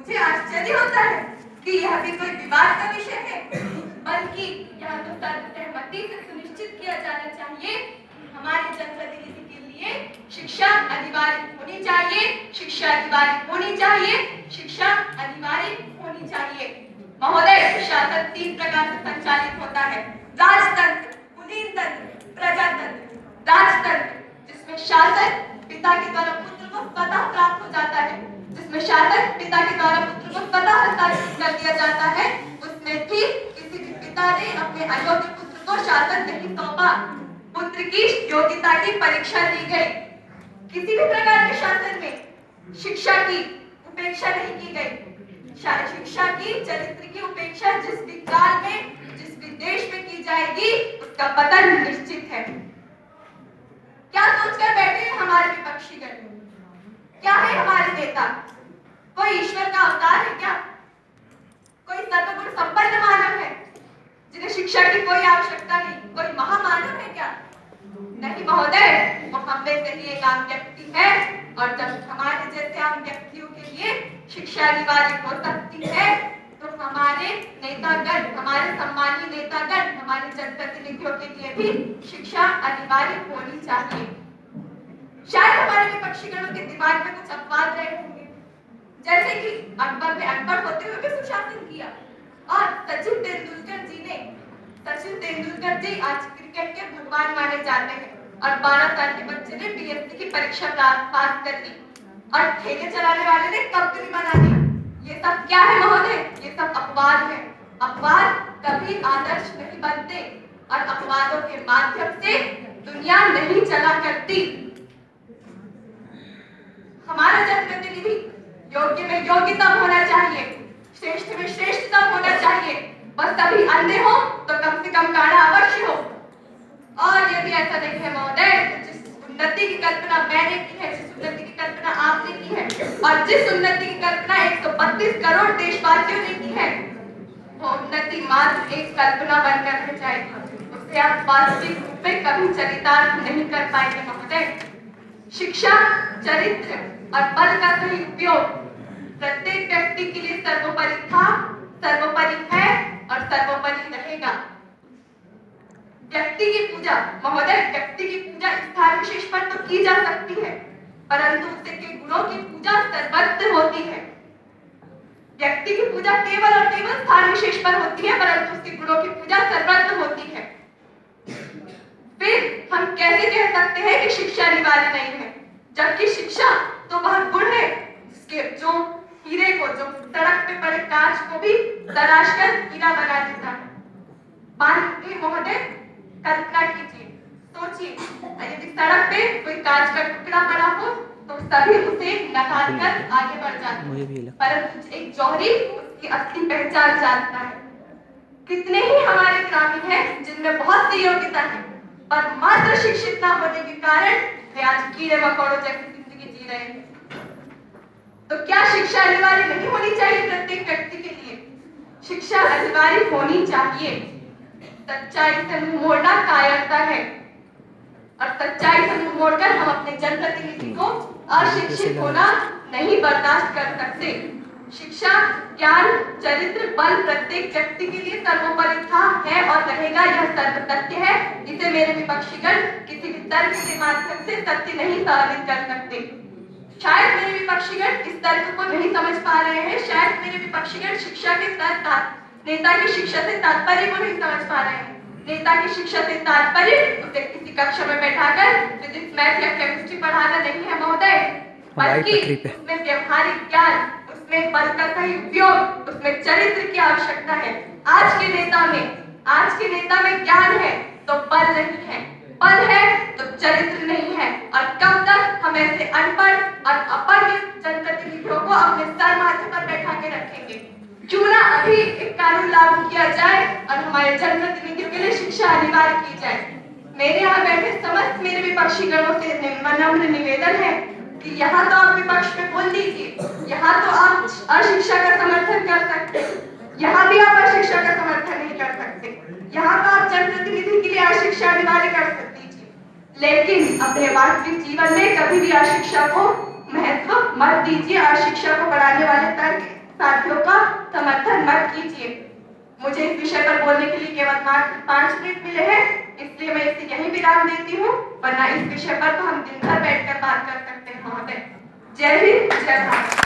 मुझे आश्चर्य होता है कि यह भी कोई विवाद का विषय है, बल्कि यह तो सर्वसहमति से सुनिश्चित किया जाना चाहिए कि हमारे जनप्रतिनिधि के लिए शिक्षा अनिवार्य होनी चाहिए, शिक्षा अनिवार्य होनी चाहिए, शिक्षा अनिवार्य होनी चाहिए। महोदय, शासन 3 प्रकार से संचालित होता है: राजतंत्र, कुलीन तंत्र, प्रजातंत्र। राजतंत्र, जिसमें शासन पिता के द्वारा पुत्र को स्वतः प्राप्त हो जाता है, जिसमें शासन पिता के द्वारा पुत्र को स्वतः हस्तांतरित कर दिया जाता है, उसमें भी किसी भी पिता ने अपने अयोग्य पुत्र को शासन नहीं सौंपा। पुत्र की योग्यता की परीक्षा ली गई। किसी भी प्रकार के शासन में शिक्षा की उपेक्षा नहीं की गई। शिक्षा की, चरित्र की उपेक्षा जिस भी काल में, जिस भी देश में की जाएगी, उसका पतन निश्चित है। क्या सोचकर बैठे हैं हमारे विपक्षीगण? क्या है हमारे नेता? कोई ईश्वर का अवतार है क्या? कोई सर्वगुण संपन्न मानव है जिन्हें शिक्षा की कोई आवश्यकता नहीं? कोई महामानव है क्या? नहीं महोदय, वो हम में से ही एक आम व्यक्ति है, और जब हमारे जैसे आम व्यक्तियों के लिए शिक्षा अनिवार्य हो सकती है, तो हमारे नेतागण, हमारे सम्मानीय नेतागण, हमारे जनप्रतिनिधियों के लिए भी शिक्षा अनिवार्य होनी चाहिए। शायद हमारे विपक्षीगणों के दिमाग में कुछ अपवाद रहे होंगे, जैसे कि अकबर ने अकबर होते हुए भी सुशासन किया, और सचिन तेंदुलकर जी आज क्रिकेट के भगवान माने जाते हैं, और 12 साल के बच्चे ने बीएससी की परीक्षा पास कर ली, और ठेके चलाने वाले ने कंपनी बना ली। ये सब क्या है महोदय? ये सब अपवाद है। अपवाद कभी आदर्श नहीं बनते, और अपवादों के माध्यम से दुनिया नहीं चला करती। हमारा जनप्रतिनिधि योग्य में योग्यता होना चाहिए, श्रेष्ठ में श्रेष्ठता होना चाहिए। बस तभी अंधे हो तो कम से कम काढ़ा अवश्य हो। और यदि ऐसा नहीं है महोदय, तो जिस उन्नति की कल्पना मैंने की है, जिस उन्नति की कल्पना आपने की है, और जिस उन्नति की कल्पना 132 करोड़ देशवासियों ने की है, वो उन्नति मात्र एक कल्पना बनकर रह जाएगी। उसे आप वास्तविक रूप में कभी चरितार्थ नहीं कर पाएंगे महोदय। शिक्षा, चरित्र और बल का सही उपयोग प्रत्येक व्यक्ति के लिए सर्वोपरि था, सर्वोपरि है और सर्वोपरि रहेगा। व्यक्ति की पूजा महोदय, व्यक्ति की पूजा स्थान विशेष पर तो की जा सकती है, परंतु उसके गुणों की पूजा सर्वत्र होती है। व्यक्ति की पूजा केवल और केवल स्थान विशेष पर होती है, परंतु उसके गुणों की पूजा सर्वत्र होती है। फिर हम कैसे कह सकते हैं कि शिक्षा अनिवार्य नहीं है, जबकि शिक्षा तो वह गुण है जिसके जो हीरे को, जो सड़क पे पड़े कांच को भी तराश कर हीरा बना देता है। मानिए महोदय, कल्पना कीजिए, सोचिए, यदि सड़क पे कोई कांच का टुकड़ा पड़ा हो तो सभी उसे निकाल कर आगे बढ़ जाते हैं, परंतु एक जौहरी उसकी असली पहचान जानता है। कितने ही हमारे ग्रामीण हैं जिनमें बहुत सी योग्यता है, पर मात्र शिक्षित न होने के कारण वे आज कीड़े मकोड़ों जैसी जिंदगी जी रहे हैं। तो क्या शिक्षा अनिवार्य नहीं होनी चाहिए प्रत्येक व्यक्ति के लिए? शिक्षा अनिवार्य होनी चाहिए। सच्चाई से मुंह मोड़ना कायरता है, और सच्चाई से मुंह मोड़कर हम अपने जनप्रतिनिधि को अशिक्षित होना नहीं बर्दाश्त कर सकते। शिक्षा, ज्ञान, चरित्र, बल प्रत्येक व्यक्ति के लिए सर्वोपरि था, है और रहेगा, यह सर्व सत्य है। इसे मेरे विपक्षीगण किसी भी तर्क के माध्यम से सत्य नहीं साबित कर सकते। शायद मेरे विपक्षीगण इस तर्क को नहीं समझ पा रहे हैं, शायद मेरे विपक्षीगण शिक्षा के नेता की शिक्षा से तात्पर्य को नहीं समझ पा रहे हैं। नेता की शिक्षा से तात्पर्य उसे किसी कक्षा में बैठाकर फिजिक्स, मैथ या केमिस्ट्री पढ़ाना नहीं है महोदय, बल्कि उसमें व्यवहारिक ज्ञान, उसमें बल का सही उपयोग, उसमें चरित्र की आवश्यकता है। आज के नेता में ज्ञान है तो बल नहीं है, बल है तो चरित्र नहीं है, और कब तक हम ऐसे अनपढ़ और अपढ़ जनप्रतिनिधियों को अपने सर माथे पर बैठा के रखेंगे? क्यों ना अभी एक कानून लागू किया जाए और हमारे जनप्रतिनिधियों के लिए शिक्षा अनिवार्य की जाए। मेरे यहाँ बैठे समस्त मेरे विपक्षीगणों से नम्र निवेदन है कि यहाँ तो आप विपक्ष में बोल दीजिए, यहाँ तो आप अशिक्षा का समर्थन कर सकते, यहाँ भी आप अशिक्षा का समर्थन नहीं कर सकते, यहाँ तो आप जनप्रतिनिधि के लिए अशिक्षा अनिवार्य कर दीजिए, लेकिन अपने वास्तविक जीवन में कभी भी अशिक्षा को महत्व मत दीजिए। अशिक्षा को बढ़ाने वाले तर्क साथियों का समर्थन मत कीजिए। मुझे इस विषय पर बोलने के लिए केवल मात्र 5 मिनट मिले हैं, इसलिए मैं इसे यहीं विराम देती हूँ, वरना इस विषय पर तो हम दिन भर बैठकर बात कर सकते हैं महोदय। जय हिंद, जय भारत।